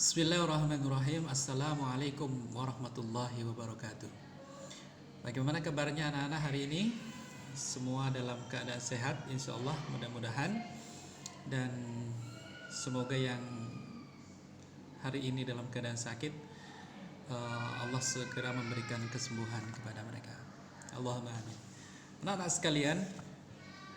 Bismillahirrahmanirrahim. Assalamualaikum warahmatullahi wabarakatuh. Bagaimana kabarnya anak-anak hari ini? Semua dalam keadaan sehat insya Allah, mudah-mudahan. Dan semoga yang hari ini dalam keadaan sakit, Allah segera memberikan kesembuhan kepada mereka. Allahumma amin. Anak-anak sekalian,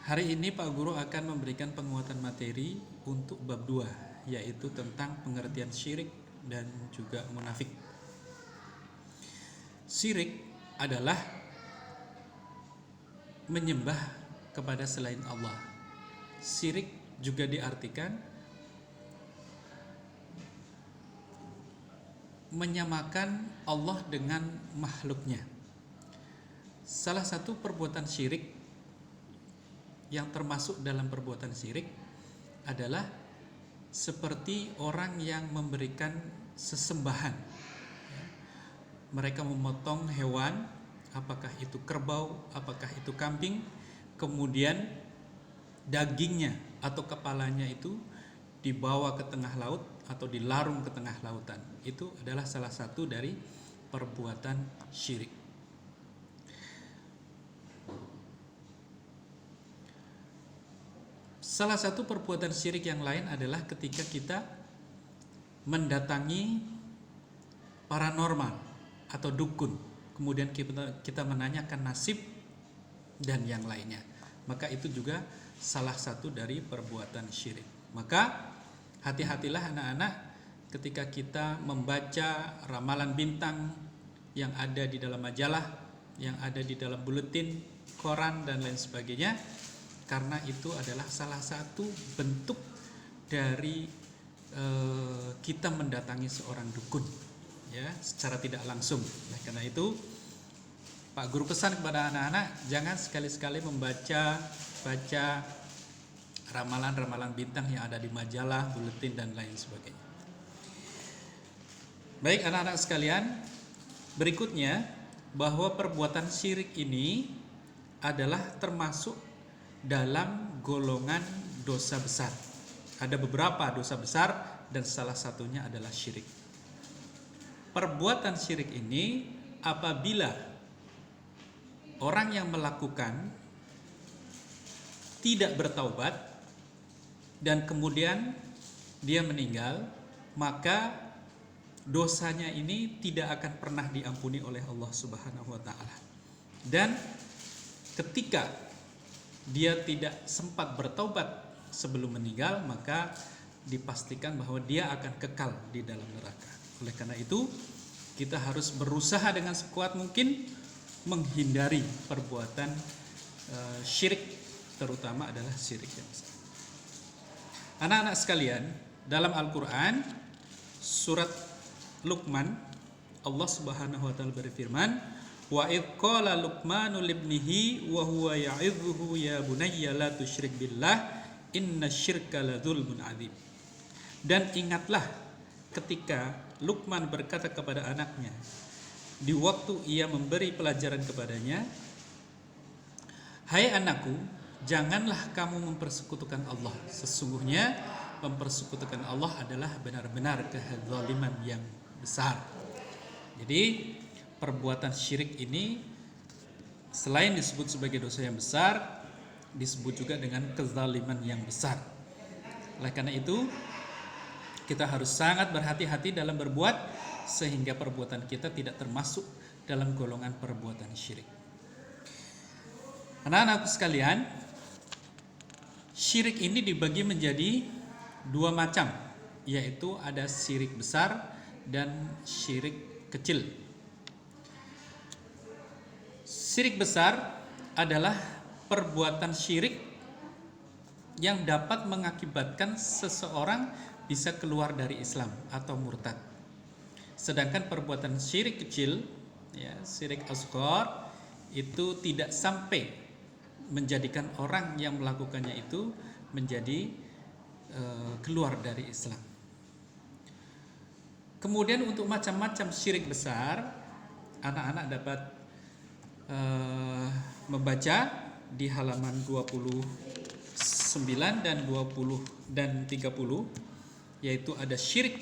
hari ini Pak Guru akan memberikan penguatan materi untuk bab 2, yaitu tentang pengertian syirik dan juga munafik. Syirik adalah menyembah kepada selain Allah. Syirik juga diartikan menyamakan Allah dengan makhluknya. Salah satu perbuatan syirik yang termasuk dalam perbuatan syirik adalah seperti orang yang memberikan sesembahan. Mereka memotong hewan, apakah itu kerbau, apakah itu kambing, kemudian dagingnya atau kepalanya itu dibawa ke tengah laut atau dilarung ke tengah lautan. Itu adalah salah satu dari perbuatan syirik. Salah satu perbuatan syirik yang lain adalah ketika kita mendatangi paranormal atau dukun, kemudian kita menanyakan nasib dan yang lainnya. Maka itu juga salah satu dari perbuatan syirik. Maka hati-hatilah anak-anak ketika kita membaca ramalan bintang yang ada di dalam majalah, yang ada di dalam buletin, koran dan lain sebagainya. Karena itu adalah salah satu bentuk dari kita mendatangi seorang dukun, ya, secara tidak langsung. Nah, karena itu Pak Guru pesan kepada anak-anak, jangan sekali-sekali membaca ramalan-ramalan bintang yang ada di majalah, buletin dan lain sebagainya. Baik anak-anak sekalian, berikutnya bahwa perbuatan syirik ini adalah termasuk dalam golongan dosa besar. Ada beberapa dosa besar dan salah satunya adalah syirik. Perbuatan syirik ini apabila orang yang melakukan tidak bertaubat dan kemudian dia meninggal, maka dosanya ini tidak akan pernah diampuni oleh Allah Subhanahu wa taala. Dan ketika dia tidak sempat bertaubat sebelum meninggal, maka dipastikan bahwa dia akan kekal di dalam neraka. Oleh karena itu, kita harus berusaha dengan sekuat mungkin menghindari perbuatan syirik, terutama adalah syirik yang besar. Anak-anak sekalian, dalam Al-Quran surat Luqman, Allah Subhanahu wa taala berfirman, wa idh qala Luqmanu libnihi wa huwa ya'idhuhu ya bunayya la tusyrik billah innasyirka ladzulmun adzim. Dan ingatlah ketika Luqman berkata kepada anaknya di waktu ia memberi pelajaran kepadanya, hai anakku, janganlah kamu mempersekutukan Allah. Sesungguhnya mempersekutukan Allah adalah benar-benar kezaliman yang besar. Jadi perbuatan syirik ini selain disebut sebagai dosa yang besar, disebut juga dengan kezaliman yang besar. Oleh karena itu, kita harus sangat berhati-hati dalam berbuat sehingga perbuatan kita tidak termasuk dalam golongan perbuatan syirik. Anak-anakku sekalian, syirik ini dibagi menjadi dua macam, yaitu ada syirik besar dan syirik kecil. Syirik besar adalah perbuatan syirik yang dapat mengakibatkan seseorang bisa keluar dari Islam atau murtad. Sedangkan perbuatan syirik kecil, ya, syirik asghar, itu tidak sampai menjadikan orang yang melakukannya itu menjadi keluar dari Islam. Kemudian untuk macam-macam syirik besar, anak-anak dapat membaca di halaman 29 dan 20 dan 30, yaitu ada syirik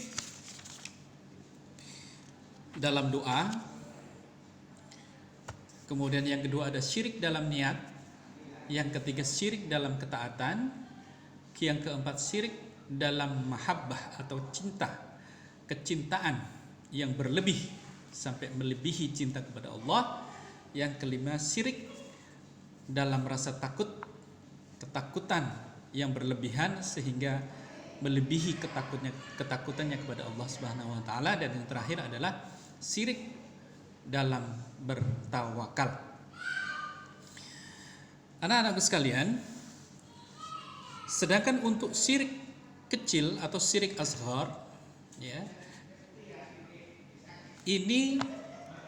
dalam doa, kemudian yang kedua ada syirik dalam niat, yang ketiga syirik dalam ketaatan, yang keempat syirik dalam mahabbah atau cinta, kecintaan yang berlebih sampai melebihi cinta kepada Allah. Yang kelima syirik dalam rasa takut, ketakutan yang berlebihan sehingga melebihi ketakutannya kepada Allah Subhanahu wa taala. Dan yang terakhir adalah syirik dalam bertawakal. Anak-anakku sekalian, sedangkan untuk syirik kecil atau syirik asghar, ya, ini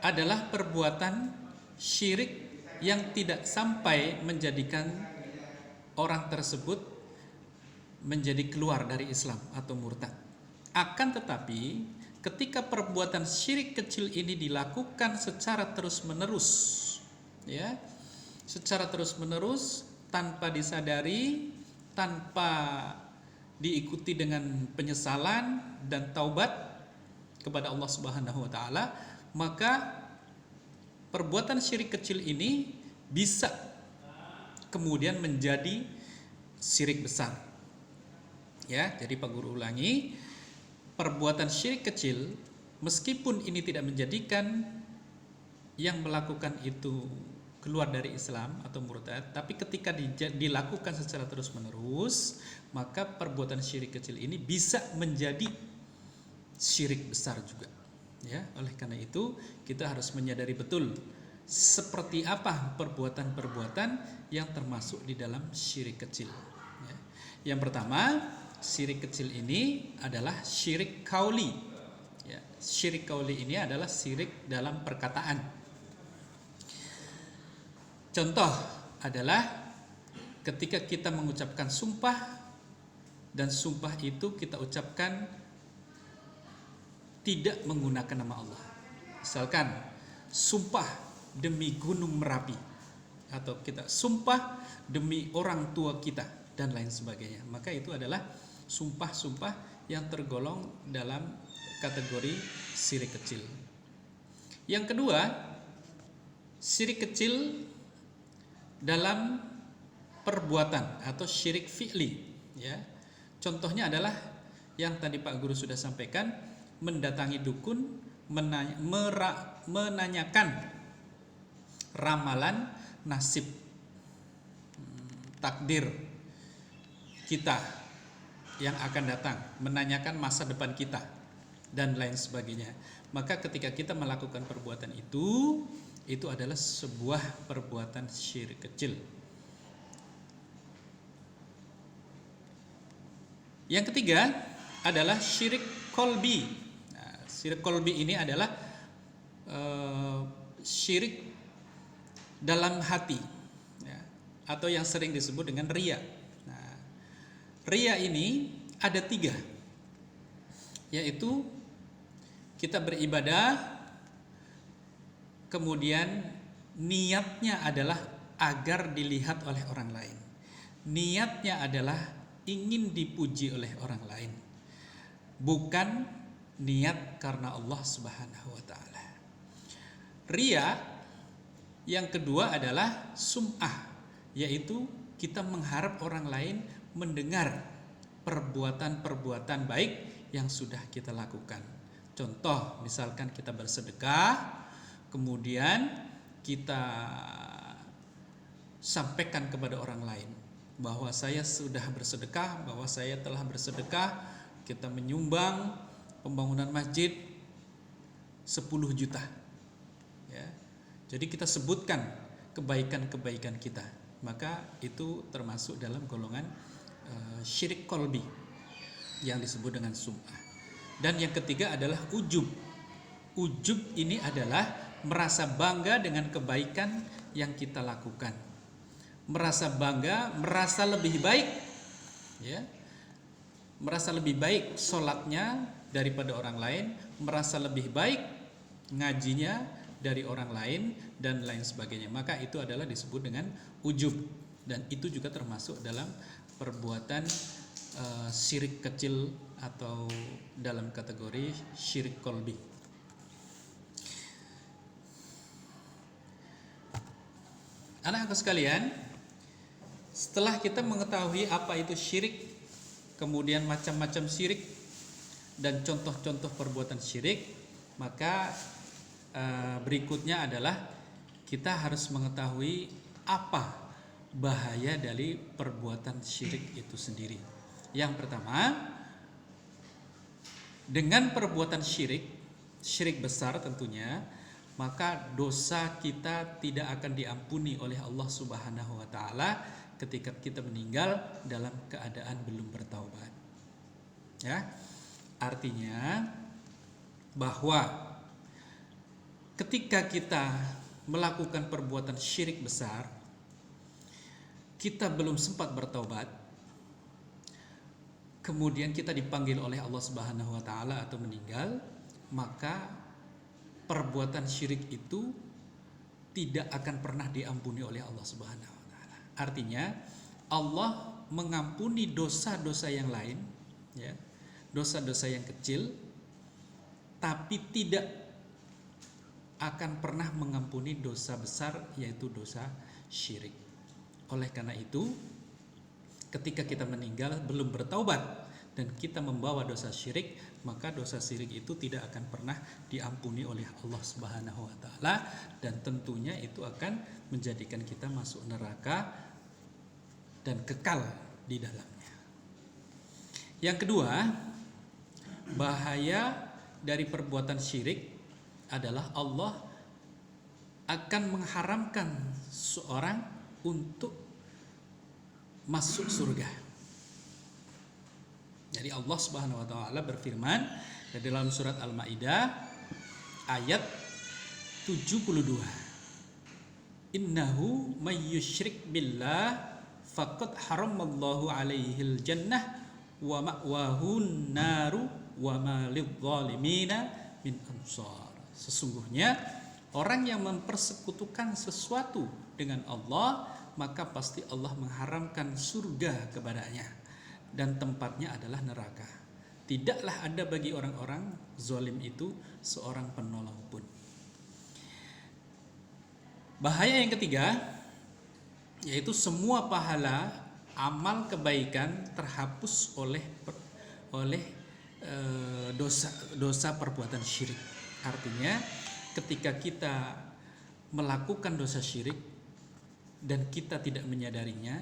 adalah perbuatan syirik yang tidak sampai menjadikan orang tersebut menjadi keluar dari Islam atau murtad. Akan tetapi ketika perbuatan syirik kecil ini dilakukan secara terus-menerus, ya, secara terus-menerus tanpa disadari, tanpa diikuti dengan penyesalan dan taubat kepada Allah Subhanahu wa taala, maka perbuatan syirik kecil ini bisa kemudian menjadi syirik besar. Ya, jadi Pak Guru ulangi, perbuatan syirik kecil meskipun ini tidak menjadikan yang melakukan itu keluar dari Islam atau murtad, tapi ketika dilakukan secara terus-menerus, maka perbuatan syirik kecil ini bisa menjadi syirik besar juga. Ya, oleh karena itu kita harus menyadari betul seperti apa perbuatan-perbuatan yang termasuk di dalam syirik kecil. Ya. Yang pertama, syirik kecil ini adalah syirik kauli. Ya, syirik kauli ini adalah syirik dalam perkataan. Contoh adalah ketika kita mengucapkan sumpah dan sumpah itu kita ucapkan tidak menggunakan nama Allah. Misalkan sumpah demi gunung Merapi, atau kita sumpah demi orang tua kita dan lain sebagainya. Maka itu adalah sumpah-sumpah yang tergolong dalam kategori syirik kecil. Yang kedua, syirik kecil dalam perbuatan atau syirik fi'li, ya. Contohnya adalah yang tadi Pak Guru sudah sampaikan, mendatangi dukun, menanyakan ramalan nasib, takdir kita yang akan datang, menanyakan masa depan kita dan lain sebagainya. Maka ketika kita melakukan perbuatan itu adalah sebuah perbuatan syirik kecil. Yang ketiga adalah syirik kolbi. Nah, syirik kolbi ini adalah syirik dalam hati, ya, atau yang sering disebut dengan riya. Nah, riya ini ada 3, yaitu kita beribadah, kemudian niatnya adalah agar dilihat oleh orang lain. Niatnya adalah ingin dipuji oleh orang lain, bukan niat karena Allah Subhanahu wa taala. Riya yang kedua adalah sum'ah, yaitu kita mengharap orang lain mendengar perbuatan-perbuatan baik yang sudah kita lakukan. Contoh, misalkan kita bersedekah, kemudian kita sampaikan kepada orang lain bahwa saya sudah bersedekah, bahwa saya telah bersedekah, kita menyumbang pembangunan masjid 10 juta. Ya. Jadi kita sebutkan kebaikan-kebaikan kita, maka itu termasuk dalam golongan syirik kolbi yang disebut dengan sum'ah. Dan yang ketiga adalah ujub. Ujub ini adalah merasa bangga dengan kebaikan yang kita lakukan, merasa bangga, merasa lebih baik, ya, merasa lebih baik sholatnya daripada orang lain, merasa lebih baik ngajinya dari orang lain dan lain sebagainya. Maka itu adalah disebut dengan ujub, dan itu juga termasuk dalam perbuatan syirik kecil atau dalam kategori syirik kolbi. Anak-anakku sekalian, setelah kita mengetahui apa itu syirik, kemudian macam-macam syirik dan contoh-contoh perbuatan syirik, maka berikutnya adalah kita harus mengetahui apa bahaya dari perbuatan syirik itu sendiri. Yang pertama, dengan perbuatan syirik besar tentunya, maka dosa kita tidak akan diampuni oleh Allah Subhanahu wa taala ketika kita meninggal dalam keadaan belum bertaubat. Ya. Artinya bahwa ketika kita melakukan perbuatan syirik besar, kita belum sempat bertaubat, kemudian kita dipanggil oleh Allah Subhanahu wa taala atau meninggal, maka perbuatan syirik itu tidak akan pernah diampuni oleh Allah Subhanahu wa taala. Artinya Allah mengampuni dosa-dosa yang lain, ya, dosa-dosa yang kecil, tapi tidak akan pernah mengampuni dosa besar, yaitu dosa syirik. Oleh karena itu, ketika kita meninggal belum bertaubat dan kita membawa dosa syirik, maka dosa syirik itu tidak akan pernah diampuni oleh Allah Subhanahu wa taala, dan tentunya itu akan menjadikan kita masuk neraka dan kekal di dalamnya. Yang kedua, bahaya dari perbuatan syirik adalah Allah akan mengharamkan seorang untuk masuk surga. Jadi Allah Subhanahu wa taala berfirman di dalam surat Al-Maidah ayat 72. Innahu may yusyrik billah faqad haramallahu alaihil jannah wa ma'wahun naru wa ma lidzalimina min ansar. Sesungguhnya orang yang mempersekutukan sesuatu dengan Allah, maka pasti Allah mengharamkan surga kepadanya, dan tempatnya adalah neraka. Tidaklah ada bagi orang-orang zalim itu seorang penolong pun. Bahaya yang ketiga, yaitu semua pahala amal kebaikan terhapus oleh dosa perbuatan syirik. Artinya ketika kita melakukan dosa syirik dan kita tidak menyadarinya,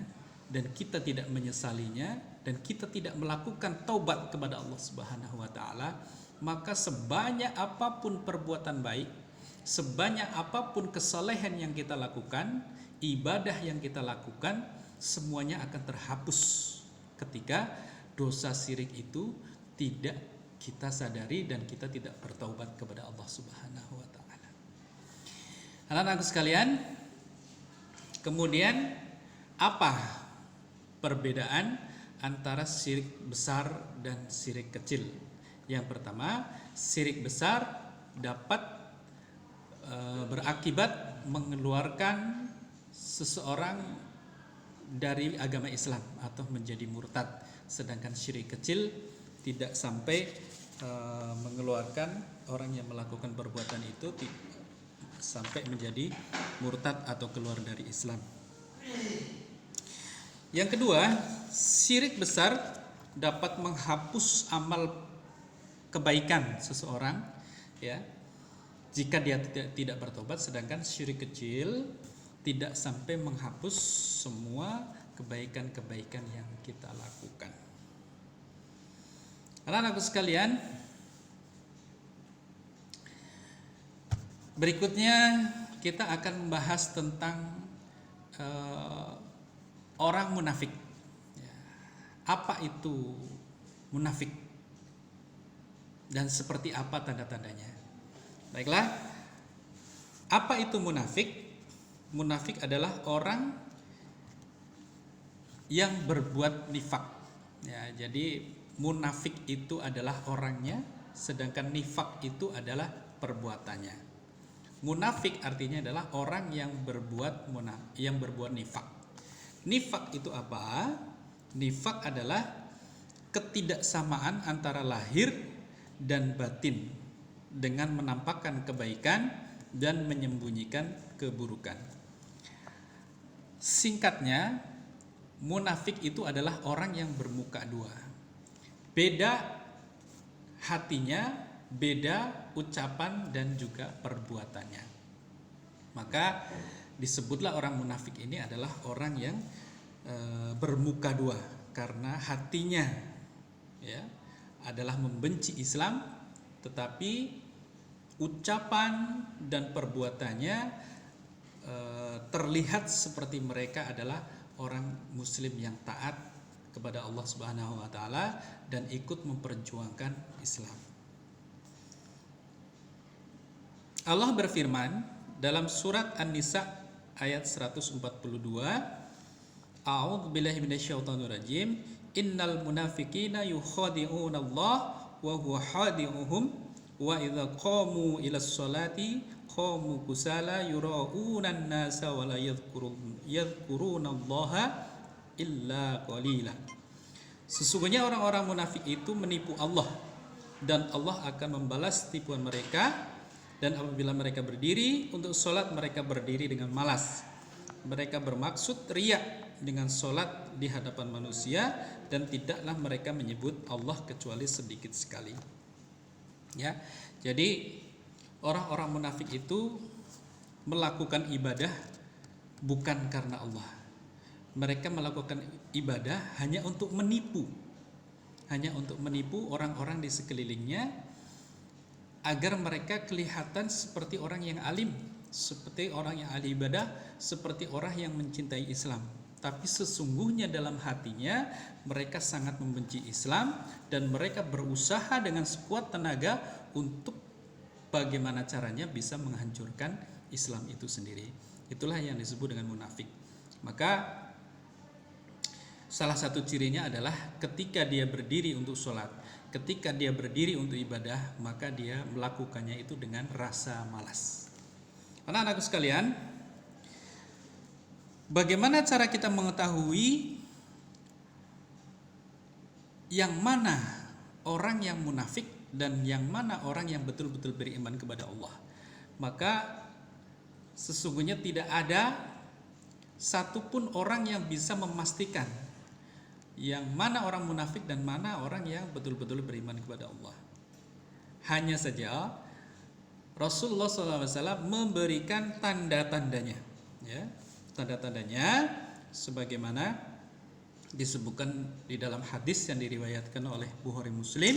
dan kita tidak menyesalinya, dan kita tidak melakukan taubat kepada Allah Subhanahu wa taala, maka sebanyak apapun perbuatan baik, sebanyak apapun kesalehan yang kita lakukan, ibadah yang kita lakukan, semuanya akan terhapus ketika dosa syirik itu tidak kita sadari dan kita tidak bertaubat kepada Allah Subhanahu wa taala. Anak-anakku sekalian, kemudian apa perbedaan antara syirik besar dan syirik kecil? Yang pertama, syirik besar dapat berakibat mengeluarkan seseorang dari agama Islam atau menjadi murtad, sedangkan syirik kecil tidak sampai mengeluarkan orang yang melakukan perbuatan itu sampai menjadi murtad atau keluar dari Islam. Yang kedua, syirik besar dapat menghapus amal kebaikan seseorang, ya, jika dia tidak bertobat, sedangkan syirik kecil tidak sampai menghapus semua kebaikan-kebaikan yang kita lakukan. Anak-anakku sekalian, berikutnya kita akan membahas tentang orang munafik. Apa itu munafik dan seperti apa tanda-tandanya? Baiklah, apa itu munafik? Munafik adalah orang yang berbuat nifak. Ya, jadi munafik itu adalah orangnya, sedangkan nifak itu adalah perbuatannya. Munafik artinya adalah orang yang berbuat nifak. Nifak itu apa? Nifak adalah ketidaksamaan antara lahir dan batin dengan menampakkan kebaikan dan menyembunyikan keburukan. Singkatnya, munafik itu adalah orang yang bermuka dua. Beda hatinya, beda ucapan dan juga perbuatannya. Maka disebutlah orang munafik ini adalah orang yang bermuka dua, karena hatinya ya adalah membenci Islam, tetapi ucapan dan perbuatannya terlihat seperti mereka adalah orang muslim yang taat kepada Allah Subhanahu wa taala dan ikut memperjuangkan Islam. Allah berfirman dalam surat An-Nisa ayat 142, A'udzubillahi minasyaitonirrajim, innal munafiqina yukhadi'una Allah wa huwa khadi'uhum wa idza qamu ilas sholati qamu kusala yura'una an-nasa wa la yadhkuruna Allaha illa qalila. Sesungguhnya orang-orang munafik itu menipu Allah, dan Allah akan membalas tipuan mereka. Dan apabila mereka berdiri untuk sholat, mereka berdiri dengan malas. Mereka bermaksud riya dengan sholat di hadapan manusia, dan tidaklah mereka menyebut Allah kecuali sedikit sekali. Ya, jadi orang-orang munafik itu melakukan ibadah bukan karena Allah. Mereka melakukan ibadah hanya untuk menipu, orang-orang di sekelilingnya, agar mereka kelihatan seperti orang yang alim, seperti orang yang ahli ibadah, seperti orang yang mencintai Islam. Tapi sesungguhnya dalam hatinya mereka sangat membenci Islam, dan mereka berusaha dengan sekuat tenaga untuk bagaimana caranya bisa menghancurkan Islam itu sendiri. Itulah yang disebut dengan munafik. Maka salah satu cirinya adalah ketika dia berdiri untuk sholat, ketika dia berdiri untuk ibadah, maka dia melakukannya itu dengan rasa malas. Anak-anakku sekalian, bagaimana cara kita mengetahui yang mana orang yang munafik dan yang mana orang yang betul-betul beriman kepada Allah? Maka sesungguhnya tidak ada satupun orang yang bisa memastikan yang mana orang munafik dan mana orang yang betul-betul beriman kepada Allah. Hanya saja Rasulullah SAW memberikan tanda-tandanya, ya, tanda-tandanya sebagaimana disebutkan di dalam hadis yang diriwayatkan oleh Bukhari Muslim.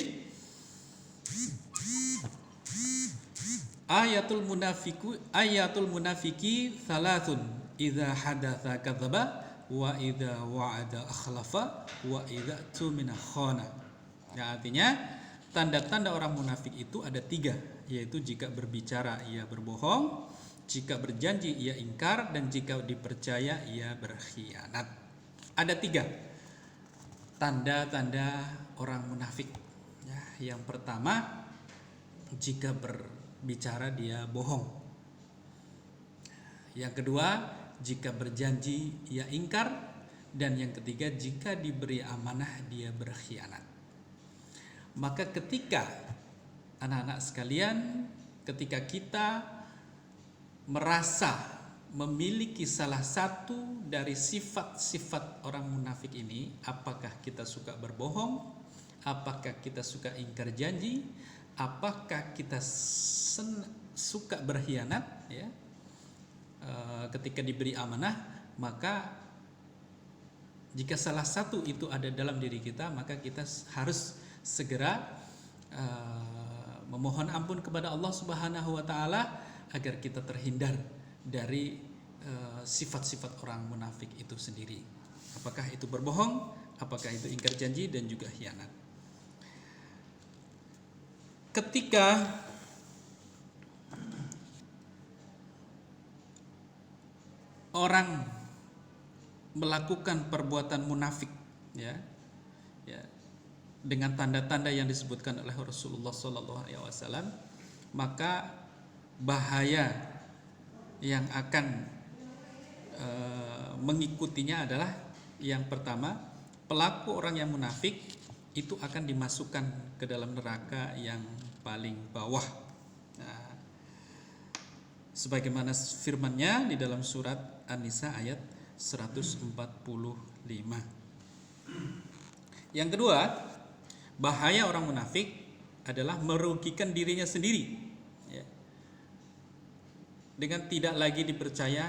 Ayatul munafiki thalathun, idza hadatsa kadzaba, wa idza wa'ada akhlafa, wa idza tumina khana. Ya, artinya tanda-tanda orang munafik itu ada 3, yaitu jika berbicara ia berbohong, jika berjanji ia ingkar, dan jika dipercaya ia berkhianat. Ada 3 tanda-tanda orang munafik. Ya, yang pertama, jika berbicara dia bohong. Yang kedua, jika berjanji ia ingkar, dan yang ketiga, jika diberi amanah dia berkhianat. Maka ketika anak-anak sekalian, ketika kita merasa memiliki salah satu dari sifat-sifat orang munafik ini, apakah kita suka berbohong, apakah kita suka ingkar janji, apakah kita suka berkhianat, ya, ketika diberi amanah, maka jika salah satu itu ada dalam diri kita, maka kita harus segera memohon ampun kepada Allah Subhanahu wa taala agar kita terhindar dari sifat-sifat orang munafik itu sendiri. Apakah itu berbohong, apakah itu ingkar janji, dan juga khianat. Ketika orang melakukan perbuatan munafik, ya, dengan tanda-tanda yang disebutkan oleh Rasulullah SAW, maka bahaya yang akan mengikutinya adalah, yang pertama, pelaku orang yang munafik itu akan dimasukkan ke dalam neraka yang paling bawah. Sebagaimana firman-Nya di dalam surat An-Nisa ayat 145. Yang kedua, bahaya orang munafik adalah merugikan dirinya sendiri, ya, dengan tidak lagi dipercaya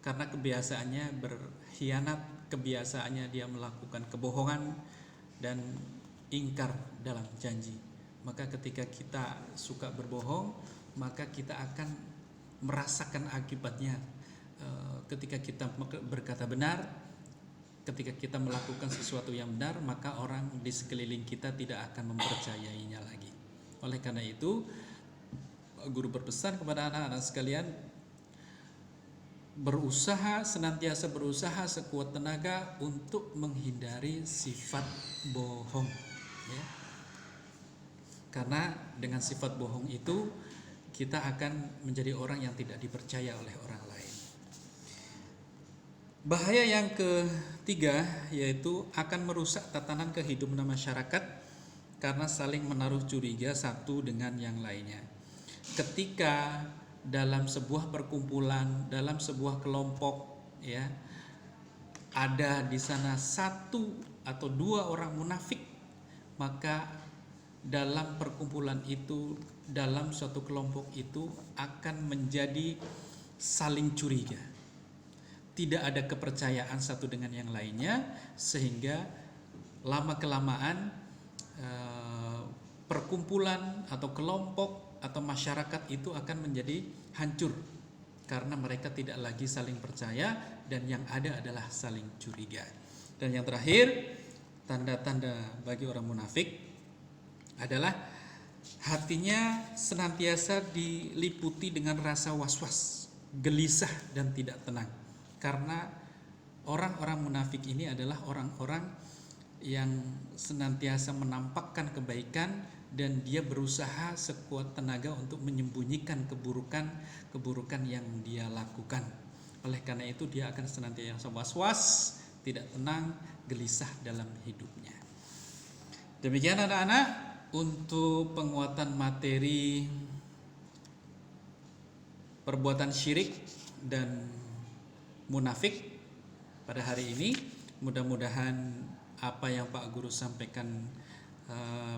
karena kebiasaannya berkhianat, kebiasaannya dia melakukan kebohongan dan ingkar dalam janji. Maka ketika kita suka berbohong, maka kita akan merasakan akibatnya. Ketika kita berkata benar, ketika kita melakukan sesuatu yang benar, maka orang di sekeliling kita tidak akan mempercayainya lagi. Oleh karena itu, guru berpesan kepada anak-anak sekalian, senantiasa berusaha sekuat tenaga untuk menghindari sifat bohong, ya. Karena dengan sifat bohong itu kita akan menjadi orang yang tidak dipercaya oleh orang lain. Bahaya yang ketiga yaitu akan merusak tatanan kehidupan masyarakat karena saling menaruh curiga satu dengan yang lainnya. Ketika dalam sebuah perkumpulan, dalam sebuah kelompok, ya, ada di sana satu atau dua orang munafik, maka dalam perkumpulan itu, dalam suatu kelompok itu akan menjadi saling curiga. Tidak ada kepercayaan satu dengan yang lainnya, sehingga lama-kelamaan perkumpulan atau kelompok atau masyarakat itu akan menjadi hancur karena mereka tidak lagi saling percaya dan yang ada adalah saling curiga. Dan yang terakhir, tanda-tanda bagi orang munafik adalah hatinya senantiasa diliputi dengan rasa was-was, gelisah dan tidak tenang. Karena orang-orang munafik ini adalah orang-orang yang senantiasa menampakkan kebaikan dan dia berusaha sekuat tenaga untuk menyembunyikan keburukan yang dia lakukan. Oleh karena itu dia akan senantiasa was-was, tidak tenang, gelisah dalam hidupnya. Demikian anak-anak untuk penguatan materi perbuatan syirik dan munafik pada hari ini. Mudah-mudahan apa yang Pak Guru sampaikan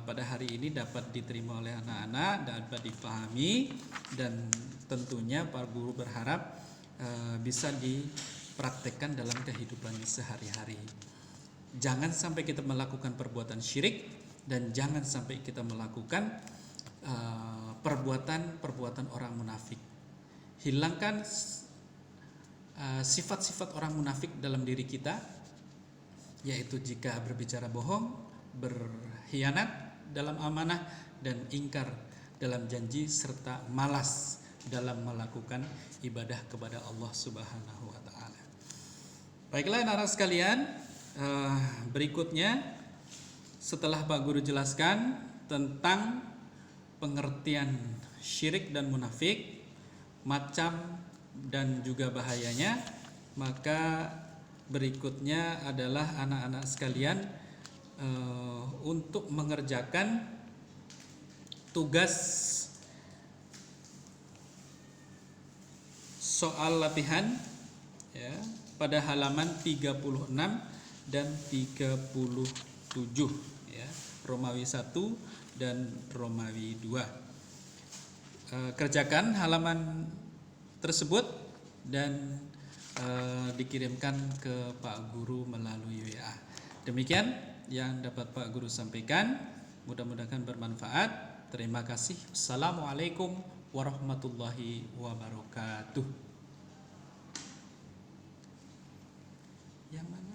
pada hari ini dapat diterima oleh anak-anak, dapat dipahami, dan tentunya Pak Guru berharap bisa dipraktekkan dalam kehidupan sehari-hari. Jangan sampai kita melakukan perbuatan syirik dan jangan sampai kita melakukan perbuatan orang munafik. Hilangkan sifat-sifat orang munafik dalam diri kita, yaitu jika berbicara bohong, berkhianat dalam amanah, dan ingkar dalam janji, serta malas dalam melakukan ibadah kepada Allah Subhanahu wa taala. Baiklah anak-anak sekalian, berikutnya setelah Pak Guru jelaskan tentang pengertian syirik dan munafik, macam dan juga bahayanya, maka berikutnya adalah anak-anak sekalian untuk mengerjakan tugas soal latihan, ya, pada halaman 36 dan 37, ya, Romawi 1 dan Romawi 2. Kerjakan halaman tersebut dan dikirimkan ke Pak Guru melalui WA. Demikian yang dapat Pak Guru sampaikan, mudah-mudahan bermanfaat. Terima kasih. Assalamualaikum warahmatullahi wabarakatuh. Yang mana?